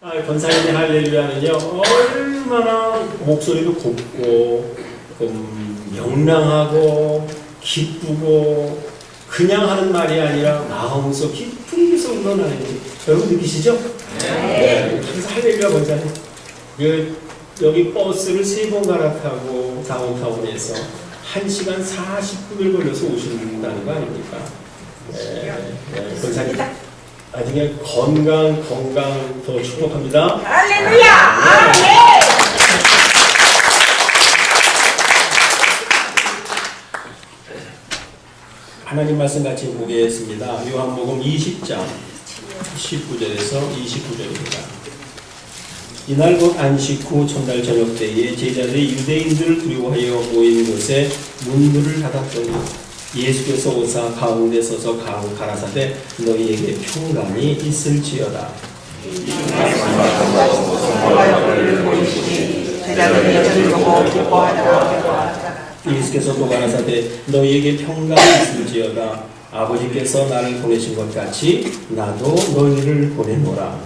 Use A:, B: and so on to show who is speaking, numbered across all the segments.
A: 권사님의 할렐루야는요, 얼마나 목소리도 곱고, 명랑하고, 기쁘고, 그냥 하는 말이 아니라 마음속 깊은 데서 우러나는 거. 여러분 느끼시죠? 네. 그래서 할렐루야 권사님. 여기 버스를 3번 갈아타고 다운타운에서 1시간 40분을 걸려서 오신다는 거 아닙니까? 네. 권사님. 나중에 건강 더 축복합니다.
B: 할렐루야! 아멘!
A: 하나님 말씀 같이 보겠습니다. 요한복음 20장 19절에서 29절입니다. 이날 곧 안식 후 첫날 저녁 때에 제자들이 유대인들을 두려워하여 모인 곳에 문들을 닫았더니 예수께서 오사 가운데 서서 가라사대 너희에게 평강이 있을지어다. 예수께서 또 가라사대 너희에게 평강이 있을지어다. 아버지께서 나를 보내신 것 같이 나도 너희를 보내노라.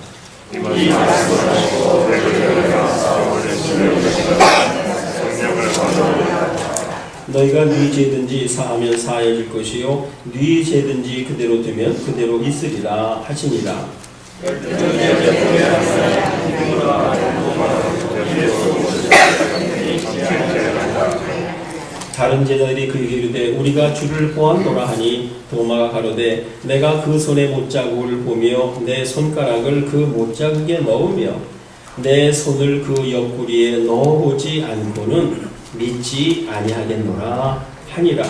A: 너희가 네 죄든지 사하면 사해질 것이요 네 죄든지 그대로 두면 그대로 있으리라 하시니라. 다른 제자들이 그에게 이르되 우리가 주를 보았노라 하니 도마가 가로되 내가 그 손의 못자국을 보며 내 손가락을 그 못자국에 넣으며 내 손을 그 옆구리에 넣어보지 않고는 믿지 아니하겠노라 하니라.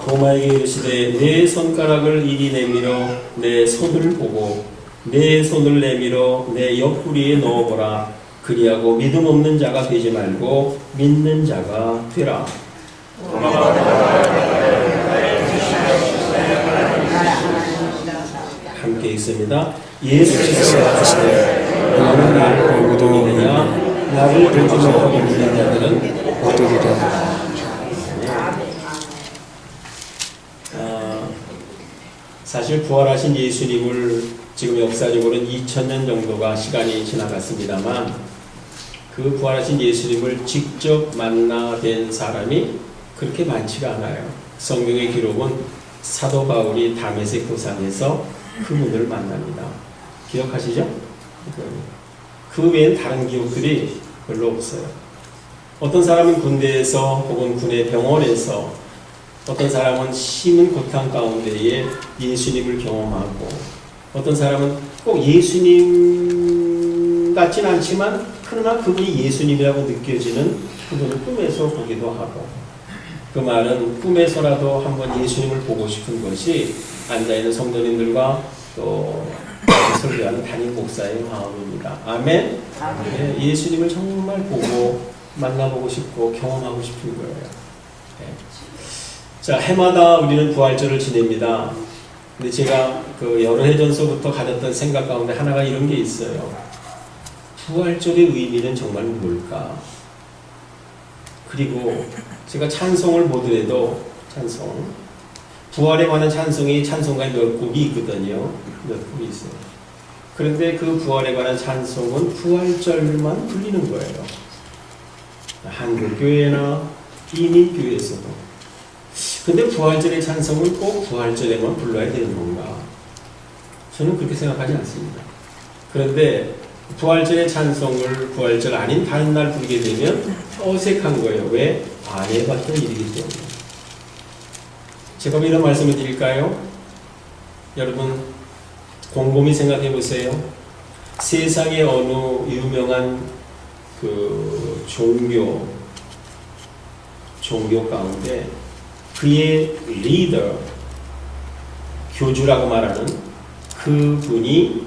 A: 도마에게 이르시되 내 손가락을 이리 내밀어 내 손을 보고 내 손을 내밀어 내 옆구리에 넣어보라. 그리하고 믿음 없는 자가 되지 말고 믿는 자가 되라. 함께 읽습니다. 예수께서 하시되 너는 나를 알고도 믿느냐 나를 알지 못하고 믿는 자들은 어떠리라. 사실 부활하신 예수님을 지금 역사적으로는 2000년 정도가 시간이 지나갔습니다만 그 부활하신 예수님을 직접 만나 뵌 사람이 그렇게 많지가 않아요. 성경의 기록은 사도 바울이 다메섹 도상에서 그분을 만납니다. 기억하시죠? 그 외엔 다른 기억들이 별로 없어요. 어떤 사람은 군대에서 혹은 군의 병원에서 어떤 사람은 심은 고통 가운데에 예수님을 경험하고 어떤 사람은 꼭 예수님 같진 않지만 그러나 그분이 예수님이라고 느껴지는 그분을 꿈에서 보기도 하고 그 말은 꿈에서라도 한번 예수님을 보고 싶은 것이 앉아있는 성도님들과 또 설교하는 담임 목사의 마음입니다. 아멘? 네, 예수님을 정말 보고 만나보고 싶고 경험하고 싶은 거예요. 네. 자, 해마다 우리는 부활절을 지냅니다. 근데 제가 여러 해 전서부터 가졌던 생각 가운데 하나가 이런 게 있어요. 부활절의 의미는 정말 뭘까? 그리고 제가 찬송을 보더라도 부활에 관한 찬송이 찬송가에 몇 곡이 있거든요. 몇 곡이 있어요. 그런데 그 부활에 관한 찬송은 부활절만 불리는 거예요. 한국교회나 이민교회에서도. 근데 부활절의 찬송은 꼭 부활절에만 불러야 되는 건가? 저는 그렇게 생각하지 않습니다. 그런데 부활절의 찬송을 부활절 아닌 다른 날 부르게 되면 어색한 거예요. 왜? 안 해봤던 일이기 때문에. 제가 이런 말씀을 드릴까요? 여러분 곰곰이 생각해 보세요. 세상의 어느 유명한 종교 가운데 그의 리더, 교주라고 말하는 그분이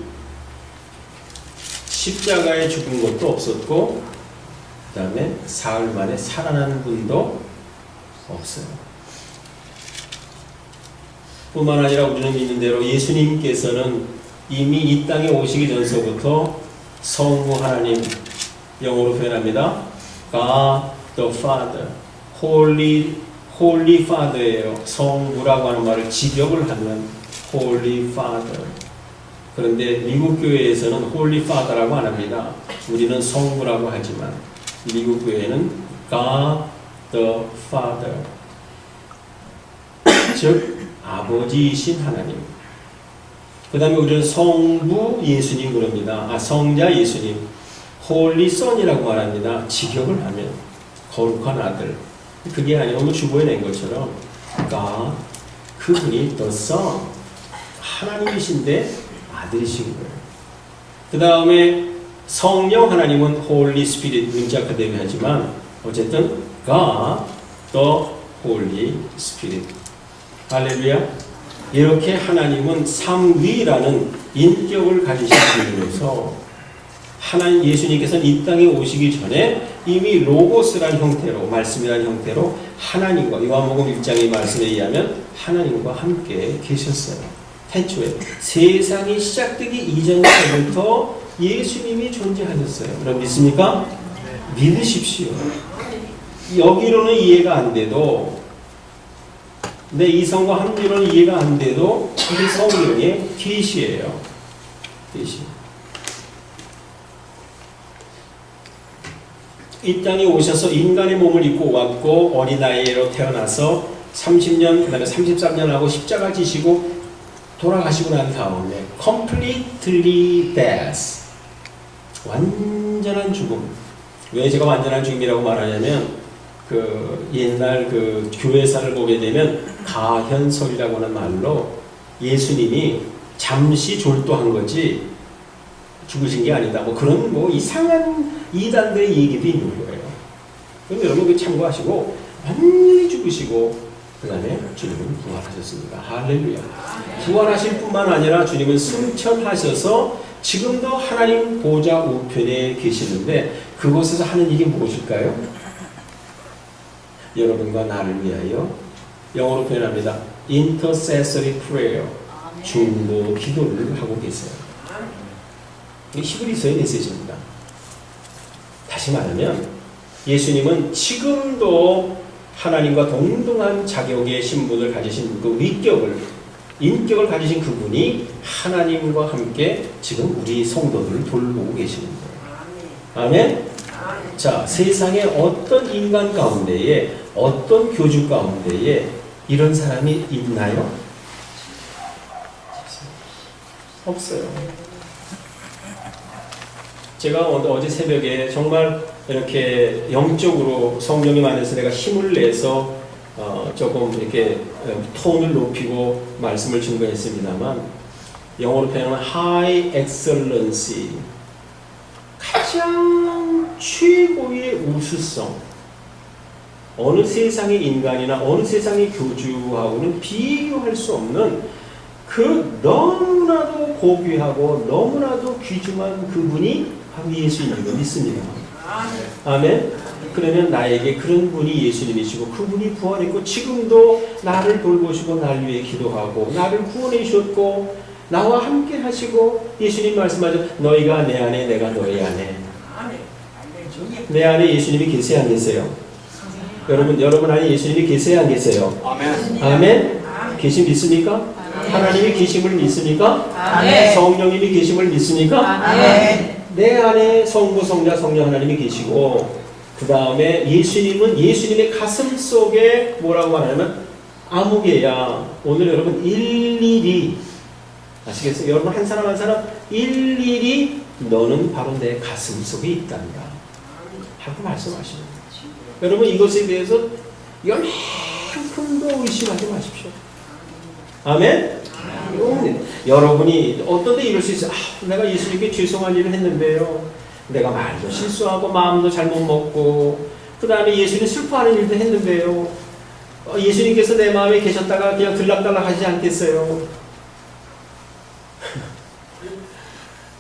A: 십자가에 죽은 것도 없었고 그 다음에 사흘 만에 살아난 분도 없어요. 뿐만 아니라 우리는 믿는 대로 예수님께서는 이미 이 땅에 오시기 전서부터 성부 하나님, 영어로 표현합니다. God the Father, Holy Father예요. 성부라고 하는 말을 직역을 하면 Holy Father. 그런데 미국 교회에서는 Holy Father라고 안 합니다. 우리는 성부라고 하지만 미국 교회는 God the Father, 즉 아버지이신 하나님. 그 다음에 우리는 성부 예수님 그럽니다. 성자 예수님, Holy Son이라고 말합니다. 직역을 하면 거룩한 아들. 그게 아니라 뭐 주보에 낸 것처럼 God, 그분이 the Son, 하나님이신데 아들이신 거예요. 그 다음에 성령 하나님은 Holy Spirit, 문자 그대로 하지만 어쨌든 God the Holy Spirit. 할렐루야. 이렇게 하나님은 삼위라는 인격을 가지신 분으로서 하나님 예수님께서는 이 땅에 오시기 전에 이미 로고스란 형태로, 말씀이란 형태로 하나님과, 요한복음 1장의 말씀에 의하면 하나님과 함께 계셨어요. 태초에 세상이 시작되기 이전부터 예수님이 존재하셨어요. 여러분 믿습니까? 믿으십시오. 여기로는 이해가 안 돼도, 내 이성과 합리로는 이해가 안 돼도 이게 성령의 계시예요. 계시. 이 땅에 오셔서 인간의 몸을 입고 왔고 어린아이로 태어나서 30년, 그 다음에 33년하고 십자가 지시고 돌아가시고 난 다음에 completely death, 완전한 죽음. 왜 제가 완전한 죽음이라고 말하냐면 그 옛날 그 교회사를 보게 되면 가현설이라고 하는 말로 예수님이 잠시 졸도한 거지 죽으신 게 아니다. 뭐 그런 뭐 이상한 이단들의 얘기도 있는 거예요. 그럼 여러분 그 참고하시고 완전히 죽으시고 그 다음에 주님은 부활하셨습니다. 할렐루야. 부활하실 뿐만 아니라 주님은 승천하셔서 지금도 하나님 보좌 우편에 계시는데 그곳에서 하는 일이 무엇일까요? 여러분과 나를 위하여 영어로 표현합니다. Intercessory prayer, 중보 기도를 하고 계세요. 이게 히브리서의 메시지입니다. 다시 말하면 예수님은 지금도 하나님과 동등한 자격의 신분을 가지신 그 인격을 가지신 그분이 하나님과 함께 지금 우리 성도들을 돌보고 계시는 거예요. 아멘? 자, 세상에 어떤 인간 가운데에, 어떤 교주 가운데에 이런 사람이 있나요? 없어요. 제가 어제 새벽에 정말 이렇게 영적으로 성령님 안에서 내가 힘을 내서 조금 이렇게 톤을 높이고 말씀을 증거했습니다만 영어로 표현하면 High Excellency, 가장 최고의 우수성, 어느 세상의 인간이나 어느 세상의 교주하고는 비교할 수 없는 그 너무나도 고귀하고 너무나도 귀중한 그분이 바로 예수님인 거 믿습니다. 아멘. 그러면 나에게 그런 분이 예수님이시고 그분이 부활했고 지금도 나를 돌보시고 나를 위해 기도하고 나를 구원해 주셨고 나와 함께 하시고 예수님 말씀하죠. 너희가 내 안에 내가 너희 안에. 내 안에 예수님이 계세요 안 계세요? 여러분 안에 예수님이 계세요 안 계세요?
C: 아멘.
A: 아멘. 계심 믿습니까? 하나님이 계심을 믿습니까?
B: 아멘.
A: 성령님이 계심을 믿습니까?
B: 아멘.
A: 내 안에 성부, 성자, 성령 하나님이 계시고 그 다음에 예수님은 예수님의 가슴 속에 뭐라고 말하냐면 아무개야. 오늘 여러분 일일이 아시겠어요? 여러분 한 사람 한 사람 일일이 너는 바로 내 가슴 속에 있단다 하고 말씀하시는 거예요. 여러분 이것에 대해서 요만큼도 의심하지 마십시오. 아멘? 여러분이 어떤 데 이럴 수 있어요. 내가 예수님께 죄송한 일을 했는데요. 내가 말도 실수하고 마음도 잘못 먹고 그 다음에 예수님 슬퍼하는 일도 했는데요. 예수님께서 내 마음에 계셨다가 그냥 들락달락 하시지 않겠어요?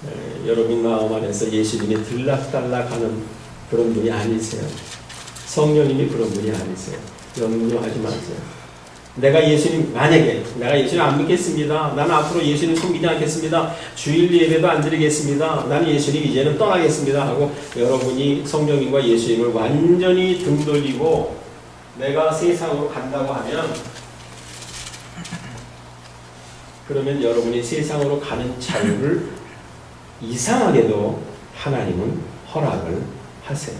A: 네, 여러분 마음 안에서 예수님이 들락달락하는 그런 분이 아니세요. 성령님이 그런 분이 아니세요. 염려하지 마세요. 내가 예수님, 만약에 내가 예수님 안 믿겠습니다. 나는 앞으로 예수님 섬기지 않겠습니다. 주일 예배도 안 드리겠습니다. 나는 예수님 이제는 떠나겠습니다. 하고 여러분이 성령님과 예수님을 완전히 등 돌리고 내가 세상으로 간다고 하면, 그러면 여러분이 세상으로 가는 자유를 이상하게도 하나님은 허락을 하세요.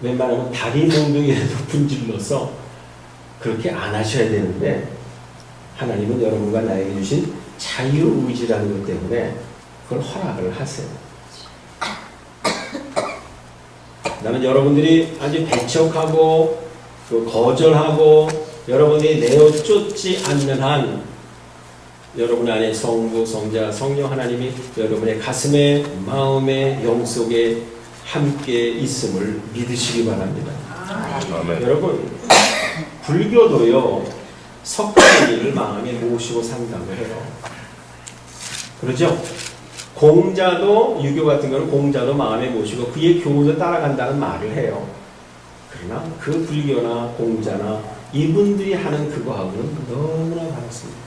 A: 웬만하면 다리 몽둥이라도 분질러서 그렇게 안 하셔야 되는데, 하나님은 여러분과 나에게 주신 자유의지라는 것 때문에 그걸 허락을 하세요. 나는 여러분들이 아주 배척하고 거절하고 여러분이 내어쫓지 않는 한 여러분 안에 성부, 성자, 성령 하나님이 여러분의 가슴에, 마음에, 영 속에 함께 있음을 믿으시기 바랍니다.
C: 아멘.
A: 여러분, 불교도요, 석가모니를 마음에 모시고 산다고 해요. 그렇죠? 공자도, 유교 같은 거는 공자도 마음에 모시고 그의 교훈을 따라간다는 말을 해요. 그러나 그 불교나 공자나 이분들이 하는 그거하고는 너무나 다릅니다.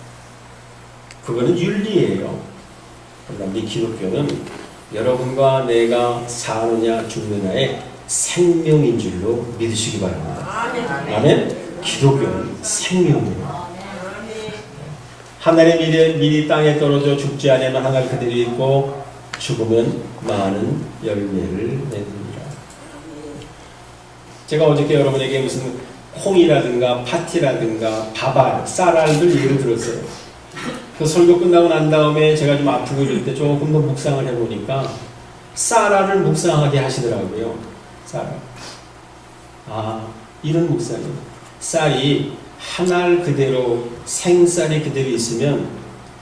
A: 그거는 윤리예요. 그러나 우리 기독교는 여러분과 내가 사느냐 죽느냐의 생명인 줄로 믿으시기 바랍니다. 아멘. 기독교는 생명이에요. 하늘의 밀이 땅에 떨어져 죽지 않으면 하늘 그대로 있고 죽으면 많은 열매를 맺느니라. 제가 어저께 여러분에게 무슨 콩이라든가 파티라든가 밥알, 쌀알들 예를 들었어요. 그 설교 끝나고 난 다음에 제가 좀 아프고 이럴 때 조금 더 묵상을 해보니까 쌀알을 묵상하게 하시더라고요. 쌀알. 아, 이런 묵상이에요. 쌀이 한 알 그대로 생쌀이 그대로 있으면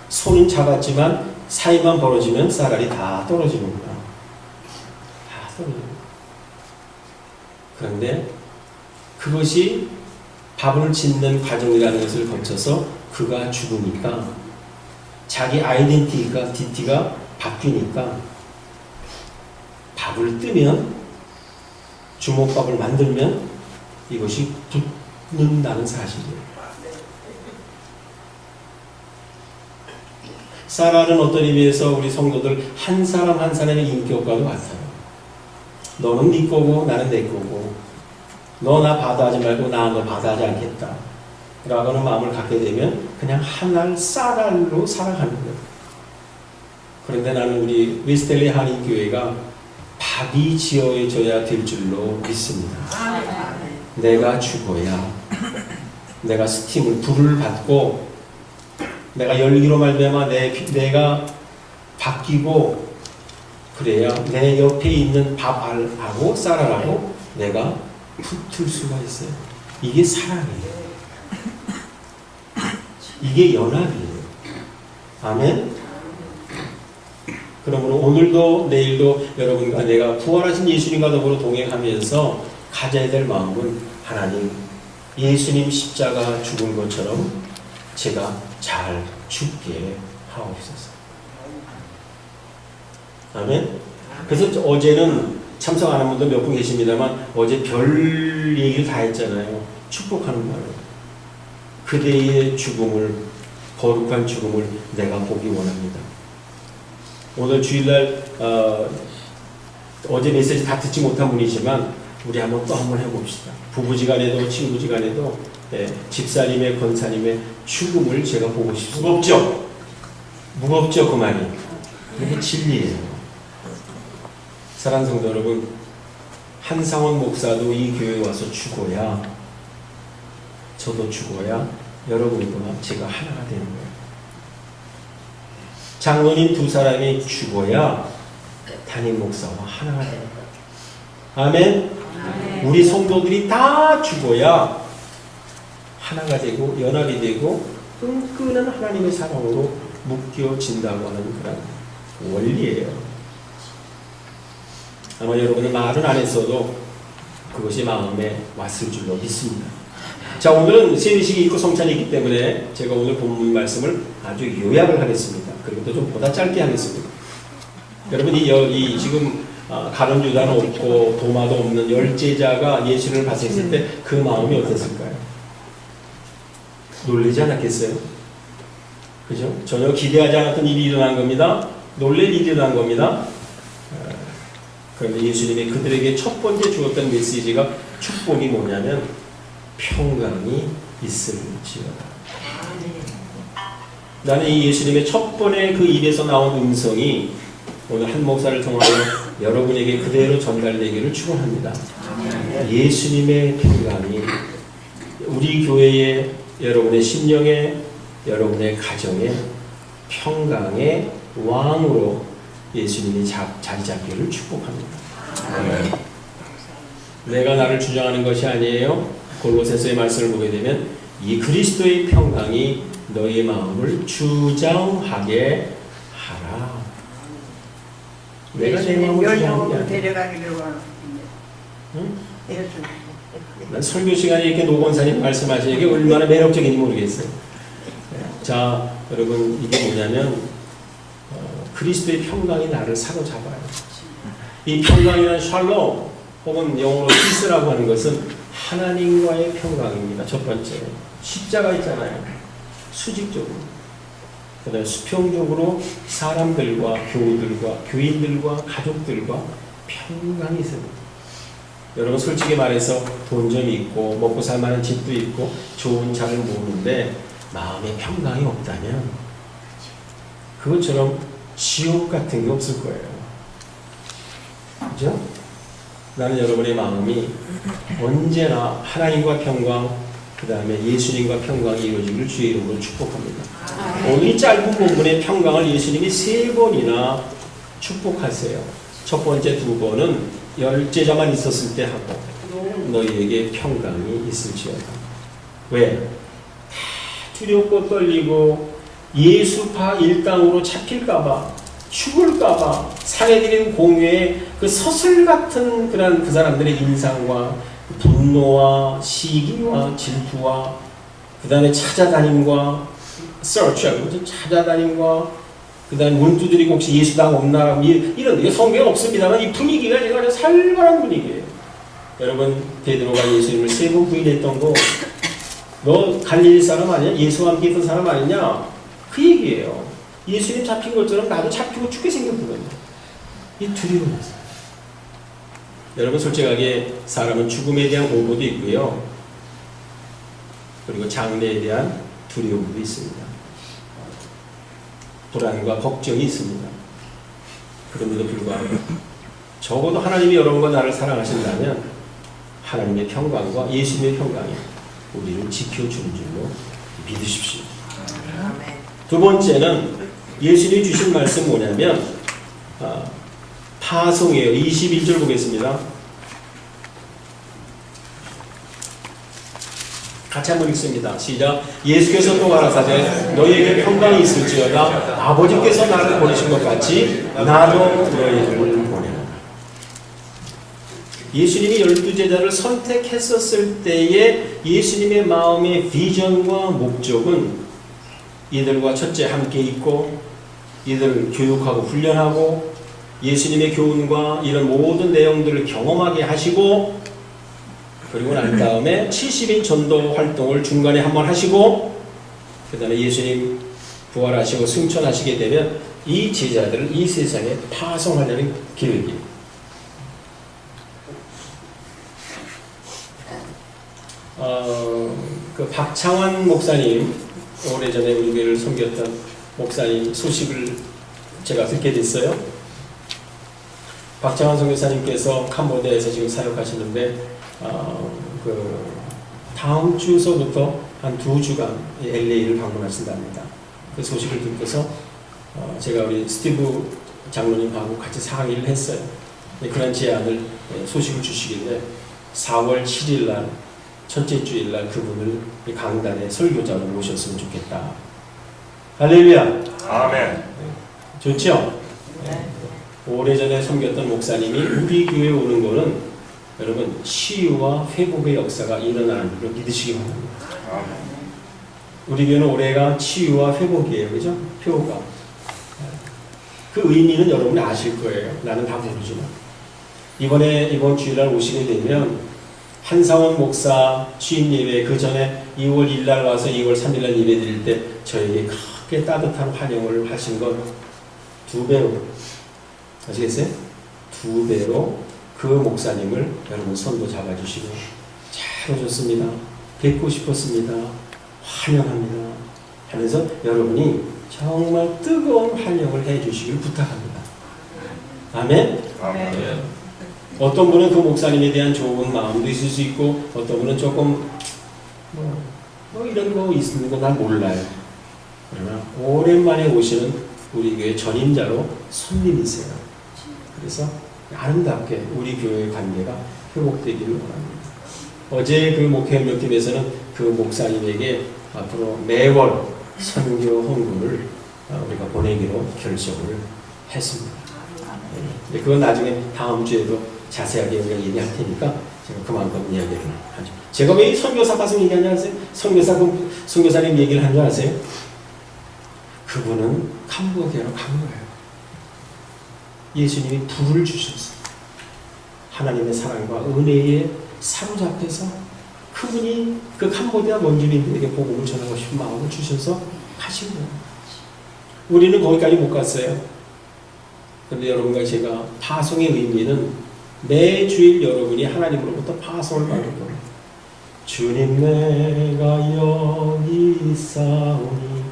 A: 손은 잡았지만 사이만 벌어지면 쌀알이 다 떨어지는구나. 다 떨어집니다. 그런데 그것이 밥을 짓는 과정이라는 것을 거쳐서 그가 죽으니까 자기 아이덴티티가 바뀌니까 밥을 뜨면 주먹밥을 만들면 이것이 붙는다는 사실이에요. 쌀알은 어떤 의미에서 우리 성도들 한 사람 한 사람의 인격과도 같아요. 너는 네 거고 나는 내 거고 너 나 받아하지 말고 나 너 받아하지 않겠다 라고는 마음을 갖게 되면 그냥 한 알 쌀알로 살아가는 거예요. 그런데 나는 우리 웨스텔리 한인교회가 밥이 지어져야 될 줄로 믿습니다. 내가 죽어야 내가 스팀을 불을 받고 내가 열기로 말미암아 내가 바뀌고 그래야 내 옆에 있는 밥알하고 쌀알하고 내가 붙을 수가 있어요. 이게 사랑이에요. 이게 연합이에요. 아멘. 그러므로 오늘도 내일도 여러분과 내가 부활하신 예수님과 더불어 동행하면서 가져야 될 마음은 하나님, 예수님 십자가 죽은 것처럼 제가 잘 죽게 하옵소서. 아멘. 그래서 어제는 참석 안 한 분도 몇 분 계십니다만 어제 별 얘기를 다 했잖아요. 축복하는 말을. 그대의 죽음을, 거룩한 죽음을 내가 보기 원합니다. 오늘 주일날 어제 메시지 다 듣지 못한 분이지만 우리 한번 또 한번 해봅시다. 부부지간에도 친구지간에도 집사님의 권사님의 죽음을 제가 보고 싶습니다. 무겁죠? 무겁죠 그 말이. 이게 진리예요. 사랑하는 성도 여러분, 한상원 목사도 이 교회에 와서 죽어야 저도 죽어야 여러분과 제가 하나가 되는 거예요. 장로님 두 사람이 죽어야 담임 목사와 하나가 되는 거예요. 아멘. 우리 성도들이 다 죽어야 하나가 되고 연합이 되고 끈끈한 하나님의 사랑으로 묶여진다고 하는 그런 원리예요. 아마 여러분은 말은 안 했어도 그것이 마음에 왔을 줄로 믿습니다. 자, 오늘은 세례식이 있고 성찬이 있기 때문에 제가 오늘 본문 말씀을 아주 요약을 하겠습니다. 그리고 또 좀 보다 짧게 하겠습니다. 여러분 이 지금 가룟 유다는 없고 도마도 없는 열제자가 예수를 봤을 때 그 마음이 어땠을까요? 놀라지 않았겠어요? 그죠? 전혀 기대하지 않았던 일이 일어난 겁니다. 놀랄 일이 일어난 겁니다. 그런데 예수님이 그들에게 첫 번째 주었던 메시지가 축복이 뭐냐면 평강이 있을지어다. 나는 이 예수님의 첫 번의 그 입에서 나온 음성이 오늘 한 목사를 통하여 여러분에게 그대로 전달되기를 축원합니다. 예수님의 평강이 우리 교회에, 여러분의 심령에, 여러분의 가정에 평강의 왕으로 예수님이 자리 잡기를 축복합니다. 내가 나를 주장하는 것이 아니에요. 골로새서의 말씀을 보게 되면 이 그리스도의 평강이 너의 마음을 주장하게 하라. 내가 내 마음을 주장하는 게 아니야.
B: 데려가기를 원하는데.
A: 응? 난 설교 시간에 이렇게 노건사님 말씀하시는 게 얼마나 매력적인지 모르겠어요. 자, 여러분 이게 뭐냐면 그리스도의 평강이 나를 사로잡아요. 이 평강이라는 샬롬 혹은 영어로 피스라고 하는 것은 하나님과의 평강입니다. 첫 번째, 십자가 있잖아요. 수직적으로. 그 다음에 수평적으로 사람들과 교우들과 교인들과 가족들과 평강이 있습니다. 여러분 솔직히 말해서 돈 좀 있고 먹고 살만한 집도 있고 좋은 차를 모으는데 마음에 평강이 없다면 그것처럼 지옥 같은 게 없을 거예요. 그죠? 나는 여러분의 마음이 언제나 하나님과 평강, 그 다음에 예수님과 평강이 이루어지기를 주의 이름으로 축복합니다. 오늘 이 짧은 본문의 평강을 예수님이 3번이나 축복하세요. 첫 번째 2번은 열제자만 있었을 때 하고 너희에게 평강이 있을지어다. 왜? 두렵고 떨리고 예수파 일당으로 잡힐까봐, 죽을까봐 상해드린 공회의 그 서슬 같은 그런 그 사람들의 인상과 분노와 시기와 질투와 그 다음에 찾아다님과 search하고 찾아다님과 그 다음에 문 두드리고 혹시 예수당 없나라고 이런 성경에 없습니다만 이 분위기가 제가 아주 살벌한 분위기예요. 여러분 베드로가 예수님을 3번 부인했던 거 너 갈릴리 사람 아니냐? 예수와 함께 있던 사람 아니냐? 그 얘기예요. 예수님 잡힌 것처럼 나도 잡히고 죽게 생겼거든요. 이 두려움이었어요. 여러분 솔직하게 사람은 죽음에 대한 공포도 있고요. 그리고 장래에 대한 두려움도 있습니다. 불안과 걱정이 있습니다. 그런데도 불구하고 적어도 하나님이 여러분과 나를 사랑하신다면 하나님의 평강과 예수님의 평강이 우리를 지켜주는 줄로 믿으십시오. 두 번째는 예수님이 주신 말씀 뭐냐면 파송이에요. 21절 보겠습니다. 같이 한번 읽습니다. 시작. 예수께서 또 가라사대 너희에게 평강이 있을지어다. 아버지께서 나를 보내신 것 같이 나도 너희를 보내라. 예수님이 12제자를 선택했었을 때의 예수님의 마음의 비전과 목적은 이들과 첫째 함께 있고 이들을 교육하고 훈련하고 예수님의 교훈과 이런 모든 내용들을 경험하게 하시고 그리고 난 다음에 70인 전도 활동을 중간에 한번 하시고 그 다음에 예수님 부활하시고 승천하시게 되면 이 제자들을 이 세상에 파송하려는 계획이에요. 그 박창환 목사님 오래전에 우리 교회를 섬겼던 목사님 소식을 제가 듣게 됐어요. 박창환 선교사님께서 캄보디아에서 지금 사역하시는데 그 다음 주서부터 한 2주간 LA를 방문하신답니다. 그 소식을 듣고서 제가 우리 스티브 장로님하고 같이 상의를 했어요. 그런 제안을 소식을 주시길래 4월 7일 날 첫째 주일 날 그분을 강단에 설교자로 모셨으면 좋겠다. 할렐루야.
C: 아멘.
A: 좋죠? 오래전에 섬겼던 목사님이 우리 교회에 오는 거는 여러분 치유와 회복의 역사가 일어나는 걸 믿으시기 바랍니다.
C: 아멘.
A: 우리 교회는 올해가 치유와 회복이에요. 그죠? 표가. 그 의미는 여러분이 아실 거예요. 나는 다 모르지만. 이번 주일날 오시게 되면 한상원 목사 취임 예배 그 전에 2월 1일 날 와서 2월 3일 날 예배 드릴 때 저에게 크게 따뜻한 환영을 하신 건 2배로, 아시겠어요? 2배로 그 목사님을 여러분 손도 잡아주시고 잘 오셨습니다. 뵙고 싶었습니다. 환영합니다. 하면서 여러분이 정말 뜨거운 환영을 해주시길 부탁합니다. 아멘?
B: 아멘.
A: 어떤 분은 그 목사님에 대한 좋은 마음도 있을 수 있고 어떤 분은 조금 뭐 이런 거 있는 거 난 몰라요. 그러나 오랜만에 오시는 우리 교회 전임자로 손님이세요. 그래서 아름답게 우리 교회의 관계가 회복되기를 원합니다. 어제 그 목회협력팀에서는 그 목사님에게 앞으로 매월 선교 헌금을 우리가 보내기로 결정을 했습니다. 네, 그건 나중에 다음 주에도 자세하게 얘기할 테니까 제가 그만큼 이야기를 하죠. 제가 왜 이 선교사 가서 얘기하냐 아세요? 선교사님 얘기를 한 줄 아세요? 그분은 캄보디아로 간 거예요. 예수님이 불을 주셨어요. 하나님의 사랑과 은혜에 사로잡혀서 그분이 그 캄보디아 원주민들에게 복음을 전하고 싶은 마음을 주셔서 가신 거예요. 우리는 거기까지 못 갔어요. 그런데 여러분과 제가 파송의 의미는 매주일 여러분이 하나님으로부터 파송을 받는 거예요. 주님 내가 여기 있사오니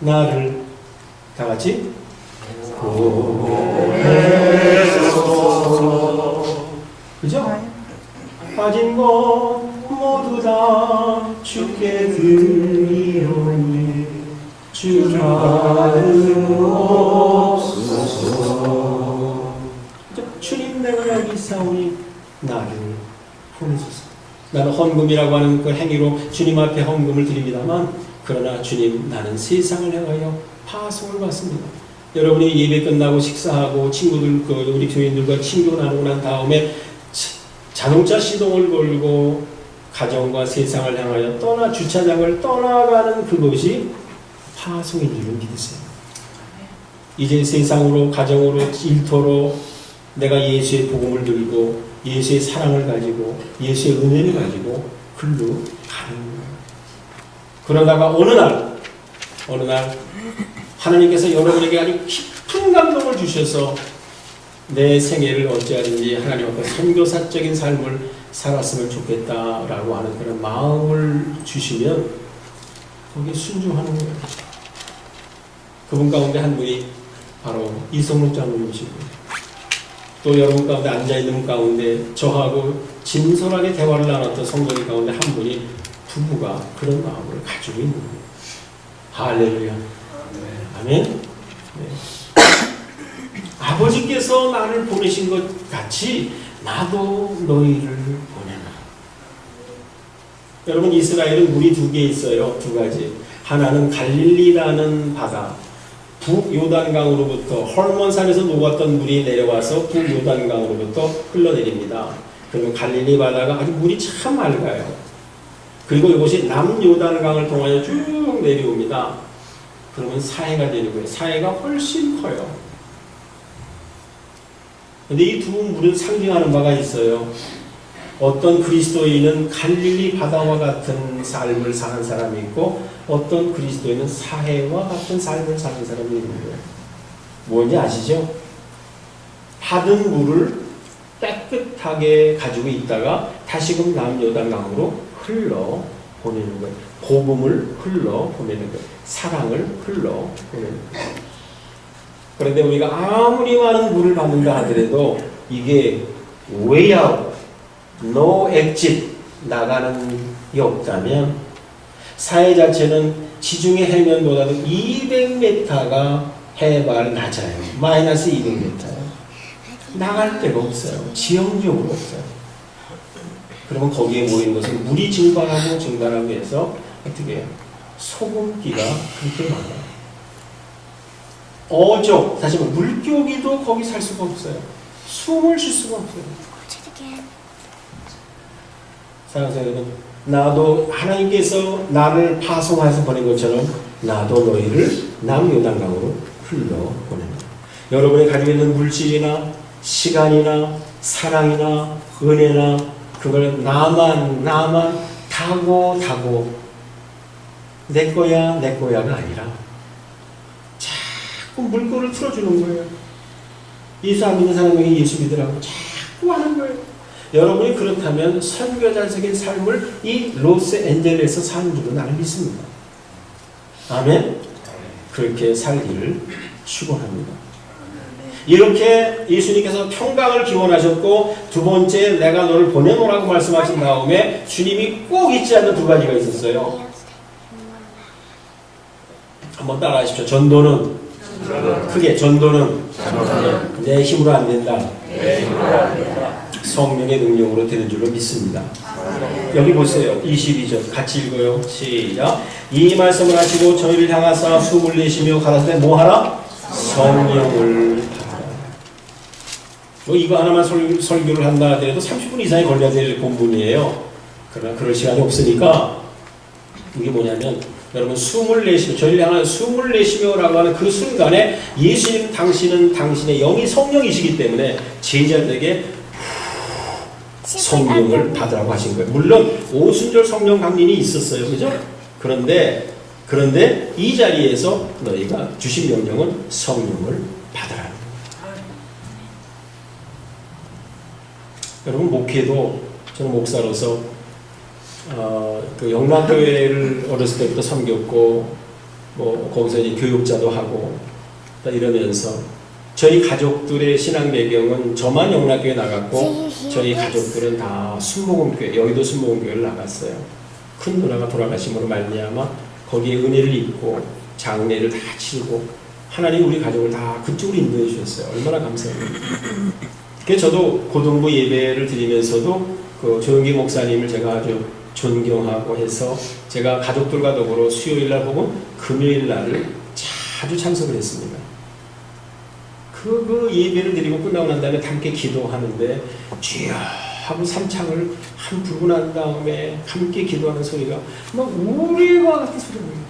A: 나를 다 같이 보내소서. 그죠? 빠진 것 모두 다 주께 드리오니 주 받으옵소서. 주님 내가 여기 있사오니 나를 보내소서. 나는 헌금이라고 하는 그 행위로 주님 앞에 헌금을 드립니다만 그러나 주님 나는 세상을 향하여 파송을 받습니다. 여러분이 예배 끝나고 식사하고 친구들 우리 교인들과 친구 나누고 난 다음에 자동차 시동을 걸고 가정과 세상을 향하여 주차장을 떠나가는 그것이 파송인 줄을 믿으세요. 이제 세상으로 가정으로 일터로 내가 예수의 복음을 들고 예수의 사랑을 가지고 예수의 은혜를 가지고 글로 가는 거예요. 그러다가 어느 날 하나님께서 여러분에게 아주 깊은 감동을 주셔서 내 생애를 어찌하든지 하나님 앞에 선교사적인 삶을 살았으면 좋겠다라고 하는 그런 마음을 주시면 거기에 순종하는 거예요. 그분 가운데 한 분이 바로 이성록 장로님이시고 또 여러분 가운데 앉아있는 분 가운데 저하고 진솔하게 대화를 나눴던 성도님 가운데 한 분이 부부가 그런 마음을 가지고 있는 거예요. 할렐루야. 아멘. 네. 아버지께서 나를 보내신 것 같이 나도 너희를 보내라. 여러분 이스라엘은 물이 2개 있어요. 2가지. 하나는 갈릴리라는 바다. 북요단강으로부터 헐몬산에서 녹았던 물이 내려와서 북요단강으로부터 흘러내립니다. 그러면 갈릴리 바다가 아주 물이 참 맑아요. 그리고 이것이 남요단강을 통하여 쭉 내려옵니다. 그러면 사해가 되는 거예요. 사해가 훨씬 커요. 근데 이 두 물은 상징하는 바가 있어요. 어떤 그리스도인은 갈릴리 바다와 같은 삶을 사는 사람이 있고 어떤 그리스도인은 사해와 같은 삶을 사는 사람이 있는 거예요. 뭔지 아시죠? 받은 물을 깨끗하게 가지고 있다가 다시금 남요단강으로 흘러 보내는 거예요. 복음을 흘러 보내는 거예요. 사랑을 흘러 보내는 거예요. 그런데 우리가 아무리 많은 물을 받는다 하더라도 이게 way out, no exit, 나가는 게 없다면 사해 자체는 지중해 해면보다도 200m가 해발 낮아요. 마이너스 200m예요. 나갈 데가 없어요. 지형적으로 없어요. 그러면 거기에 모이는 것은 물이 증발하고 해서 어떻게 해요? 소금기가 그렇게 많아요. 어족, 다시 말해 물고기도 거기 살 수가 없어요. 숨을 쉴 수가 없어요. 사랑하는 여러분, 나도 하나님께서 나를 파송해서 보낸 것처럼 나도 너희를 남요단강으로 흘러 보냅니다. 여러분이 가지고 있는 물질이나 시간이나 사랑이나 은혜나 그걸 나만 다 다고 내 거야가 아니라 자꾸 물꼬를 틀어주는 거예요. 예수 안 믿는 사람에게 예수 믿으라고 자꾸 하는 거예요. 여러분이 그렇다면 선교자적인 삶을 이 로스앤젤레스에서 사는 줄은 나는 믿습니다. 아멘. 그렇게 살기를 축원합니다. 이렇게 예수님께서 평강을 기원하셨고 두 번째 내가 너를 보내노라고 말씀하신 다음에 주님이 꼭 잊지 않는 두 가지가 있었어요. 한번 따라하십시오. 전도는 크게 전도는 내 힘으로 안 된다. 성령의 능력으로 되는 줄로 믿습니다. 여기 보세요. 22절 같이 읽어요. 시작. 이 말씀을 하시고 저희를 향하사 숨을 내쉬며 가라사대 뭐하라? 성령을 받아라. 이거 하나만 설교를 한다 하더라도 30분 이상이 걸려야 될 본문이에요. 그러나 그럴 시간이 없으니까 이게 뭐냐면 여러분 숨을 내쉬며 저희를 향하여 숨을 내쉬며라고 하는 그 순간에 예수님 당신은 당신의 영이 성령이시기 때문에 제자들에게 성령을 받으라고 하신 거예요. 물론 오순절 성령 강림이 있었어요. 그죠? 그런데 이 자리에서 너희가 주신 명령은 성령을 받으라는 거예요. 여러분 목회도 저는 목사로서 그 영락교회를 어렸을 때부터 섬겼고 뭐 거기서 이제 교육자도 하고 이러면서 저희 가족들의 신앙 배경은 저만 영락교회 나갔고 저희 가족들은 다 순복음교회 여의도 순복음교회를 나갔어요. 큰 누나가 돌아가심으로 말미암아 거기에 은혜를 입고 장례를 다 치르고 하나님 우리 가족을 다 그쪽으로 인도해 주셨어요. 얼마나 감사해요. 그래서 저도 고등부 예배를 드리면서도 그 조영기 목사님을 제가 아주 존경하고 해서 제가 가족들과 더불어 수요일날 혹은 금요일날을 자주 참석을 했습니다. 그 예배를 드리고 끝나고 난 다음에 함께 기도하는데 주여 하고 삼창을 한 부르고 난 다음에 함께 기도하는 소리가 막 우리와 같은 소리예요.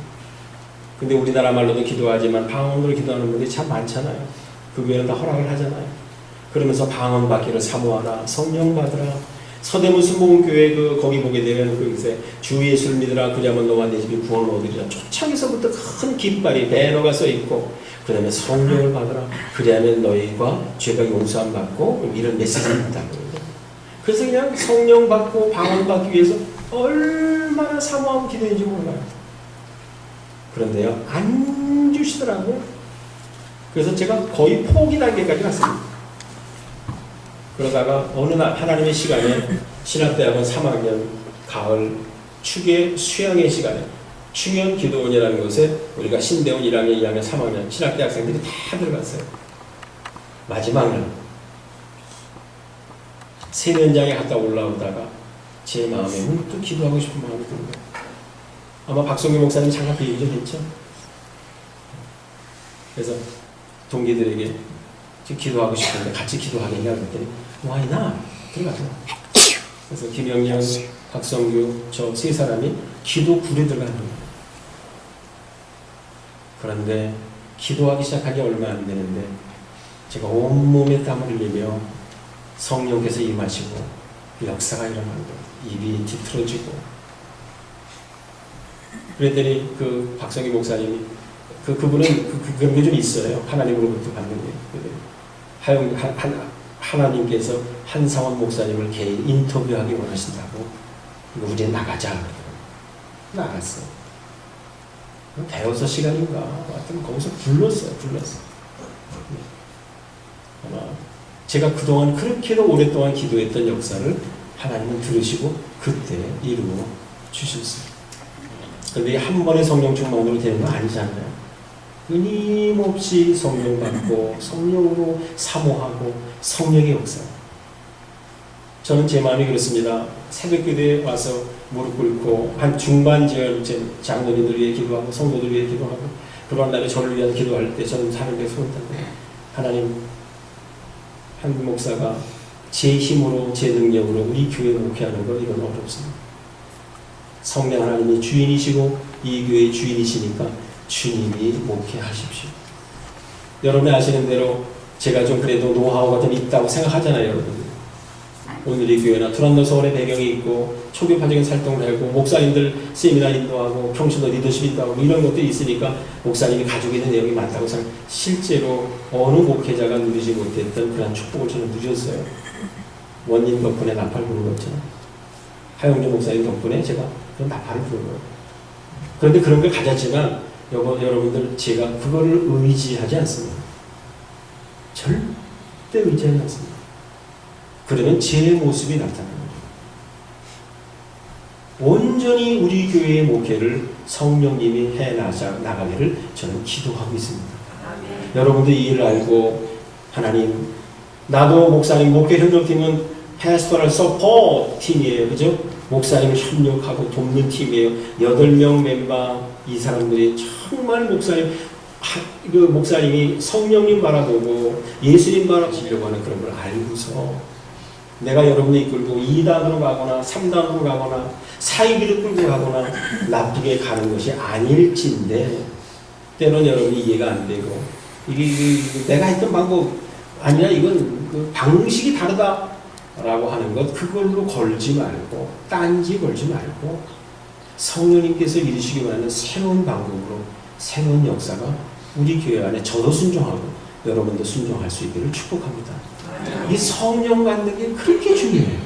A: 근데 우리나라 말로도 기도하지만 방언으로 기도하는 분들이 참 많잖아요. 그 교회는 다 허락을 하잖아요. 그러면서 방언 받기를 사모하라, 성령 받으라. 서대문 순복음교회 거기 보게 되면 그곳에 주 예수를 믿으라 그리하면 너와 내 집이 구원을 얻으리라. 초창에서부터 큰 깃발이 배너가 써 있고 그 다음에 성령을 받으라 그리하면 너희가 죄가 용서함 받고 이런 메시지를 있다고. 그래서 그냥 성령 받고 방언 받기 위해서 얼마나 사모하고 기도했는지 몰라요. 그런데요 안 주시더라고요. 그래서 제가 거의 포기 단계까지 갔습니다. 그러다가 어느 날 하나님의 시간에 신학대학원 3학년 가을 축의 수양의 시간에 충현 기도원이라는 곳에 우리가 신대원 1학년, 2학년, 3학년 신학대학생들이 다 들어갔어요. 마지막 날 세면장에 갔다 올라오다가 제 마음에 문득 기도하고 싶은 마음이 든 거예요. 아마 박성규 목사님 잠깐 그 얘기 좀 했죠. 그래서 동기들에게 기도하고 싶은데 같이 기도하겠냐 그랬더니 why not? 들어가자. 그래서 김영양, 박성규 저 세 사람이 기도굴에 들어가는 거예요. 그런데 기도하기 시작한 지 얼마 안 되는데 제가 온몸에 땀을 흘리며 성령께서 임하시고 그 역사가 일어난 거예요. 입이 뒤틀어지고 그랬더니 그 박성규 목사님이 그분은 그런 게 좀 있어요. 하나님으로부터 받는 게. 하나님께서 한상원 목사님을 개인 인터뷰하기 원하신다고 우리 나가자. 나갔어. 대여섯 시간인가 하여튼 거기서 불렀어요. 아마 제가 그동안 그렇게도 오랫동안 기도했던 역사를 하나님은 들으시고 그때 이루어 주셨어요. 그런데 한 번의 성령 충만으로 되는 건 아니잖아요. 끊임없이 성령 받고 성령으로 사모하고 성령의 역사. 저는 제 마음이 그렇습니다. 새벽기도에 와서 무릎 꿇고 한 중반절 장로님들 위해 기도하고 성도들 위해 기도하고 그러한 다음에 저를 위한 기도할 때 저는 하나님께 손을 던데 하나님 한 목사가 제 힘으로 제 능력으로 우리 교회를 목회하는 건 이건 어렵습니다. 성령 하나님이 주인이시고 이 교회의 주인이시니까 주님이 목회하십시오. 여러분이 아시는 대로 제가 좀 그래도 노하우가 좀 있다고 생각하잖아요, 여러분. 오늘의 교회나 두란노 서울의 배경이 있고 초교파적인 활동을 하고 목사님들 세미나 인도하고 평신도 리더십 인도하고 이런 것들이 있으니까 목사님이 가지고 있는 내용이 많다고 생각. 실제로 어느 목회자가 누리지 못했던 그런 축복을 저는 누렸어요. 원님 덕분에 나팔 부는 것처럼 하영조 목사님 덕분에 제가 그런 나팔을 부는 거예요. 그런데 그런 걸 가졌지만 여러분들 제가 그거를 의지하지 않습니다. 절대 의지하지 않습니다. 그러면 제 모습이 나타나는 거죠. 온전히 우리 교회의 목회를 성령님이 나가기를 저는 기도하고 있습니다. 여러분들 이 일을 알고 하나님, 나도 목사님 목회 협력팀은 패스토럴 서포트 팀이에요. 그죠? 목사님을 협력하고 돕는 팀이에요. 8명 멤버, 이 사람들이 정말 목사님이 성령님 바라보고 예수님 바라보려고 하는 그런 걸 알고서 내가 여러분을 이끌고 2단으로 가거나 3단으로 가거나 사이비를 끌고 가거나 나쁘게 가는 것이 아닐진데 때로는 여러분이 이해가 안 되고 이게 내가 했던 방법 아니라 이건 그 방식이 다르다라고 하는 것 그걸로 걸지 말고 딴지 걸지 말고 성령님께서 이루시기 원하는 새로운 방법으로 새로운 역사가 우리 교회 안에 저도 순종하고 여러분도 순종할 수 있기를 축복합니다. 이 성령 받는 게 그렇게 중요해요.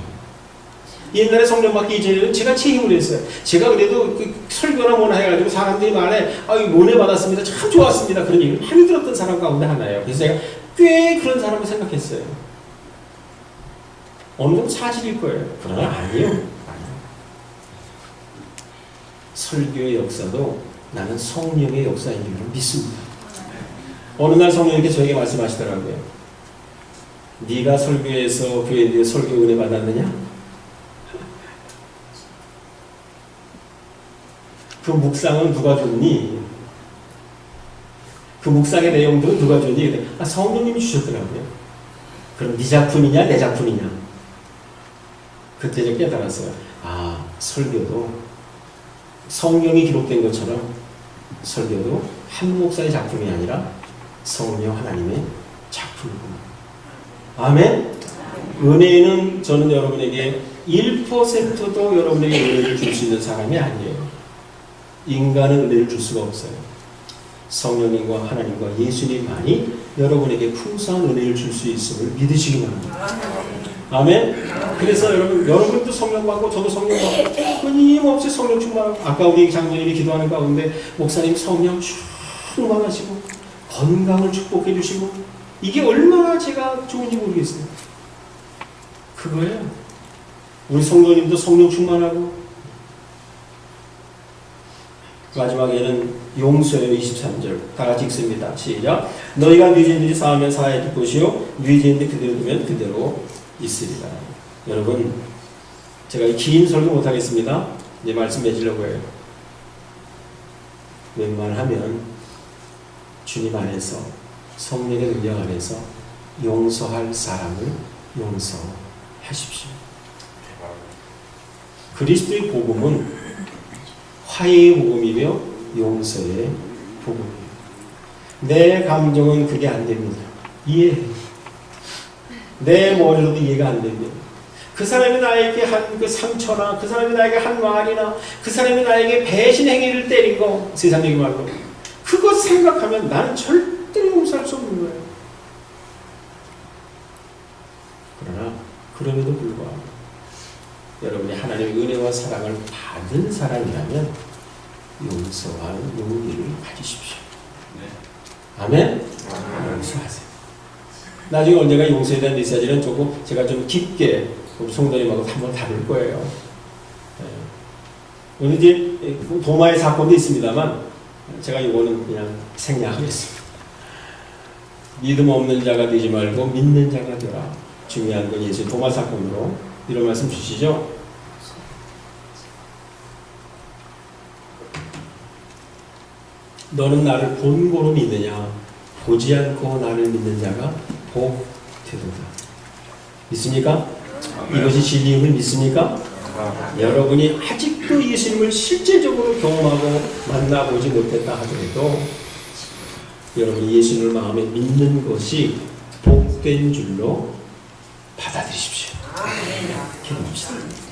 A: 옛날에 성령 받기 이전에는 제가 책임을 했어요. 제가 그래도 그 설교나 뭐나 해가지고 사람들이 말해 은혜 받았습니다. 참 좋았습니다. 그런 얘기를 많이 들었던 사람 가운데 하나예요. 그래서 제가 꽤 그런 사람을 생각했어요. 어느 정도 사실일 거예요. 그러나 아니에요. 설교의 역사도 나는 성령의 역사인 줄 믿습니다. 어느 날 성령님께서 저에게 말씀하시더라고요. 네가 설교에서 교회에 설교 은혜 받았느냐? 그 묵상은 누가 줬니? 그 묵상의 내용들은 누가 줬니? 성령님이 주셨더라고요. 그럼 네 작품이냐 내 작품이냐? 그때 제가 깨달았어요. 설교도 성령이 기록된 것처럼 설교도 한 목사의 작품이 아니라 성령 하나님의 작품이구나. 아멘? 은혜는 저는 여러분에게 1%도 여러분에게 은혜를 줄 수 있는 사람이 아니에요. 인간은 은혜를 줄 수가 없어요. 성령님과 하나님과 예수님만이 여러분에게 풍성한 은혜를 줄 수 있음을 믿으시기 바랍니다. 아멘? 그래서 여러분도 성령 받고 저도 성령 받고 끊임없이 성령 충만하고 아까 우리 장로님이 기도하는 가운데 목사님 성령 충만하시고 건강을 축복해 주시고 이게 얼마나 제가 좋은지 모르겠어요. 그거예요. 우리 성도님도 성령 충만하고 마지막에는 용서의 23절 다 같이 읽습니다. 시작. 너희가 뉘진들이 사하면 사하여 줄 것이요 뉘진들 그대로 두면 그대로 있으리라. 여러분 제가 긴 설교 못하겠습니다. 이제 말씀 맺으려고 해요. 웬만하면 주님 안에서 성령의 능력 안에서 용서할 사람을 용서하십시오. 그리스도의 복음은 화해의 복음이며 용서의 복음이에요. 내 감정은 그게 안 됩니다. 이해해요. 내 머리로도 이해가 안 됩니다. 그 사람이 나에게 한 그 상처나 그 사람이 나에게 한 말이나 그 사람이 나에게 배신 행위를 때린 거 세상적인 말로 그것 생각하면 나는 절대로 용서할 수 없는 거예요. 그러나 그럼에도 불구하고 여러분이 하나님의 은혜와 사랑을 받은 사람이라면 용서할 용기를 가지십시오. 네. 아멘? 용서하세요. 나중에 언젠가 용서에 대한 메시지는 조금 제가 좀 깊게 우리 성도님하고 한번 다룰 거예요. 네. 오늘 이제 도마의 사건도 있습니다만 제가 이거는 그냥 생략하겠습니다. 믿음 없는 자가 되지 말고 믿는 자가 되라. 중요한 건 예수 도마 사건으로 이런 말씀 주시죠. 너는 나를 본고로 믿느냐? 보지 않고 나를 믿는 자가 복되도다. 믿습니까? 이것이 진리임을 믿습니까? 여러분이 아직도 예수님을 실제적으로 경험하고 만나보지 못했다 하더라도 여러분이 예수님을 마음에 믿는 것이 복된 줄로 받아들이십시오.
B: 기도합시다.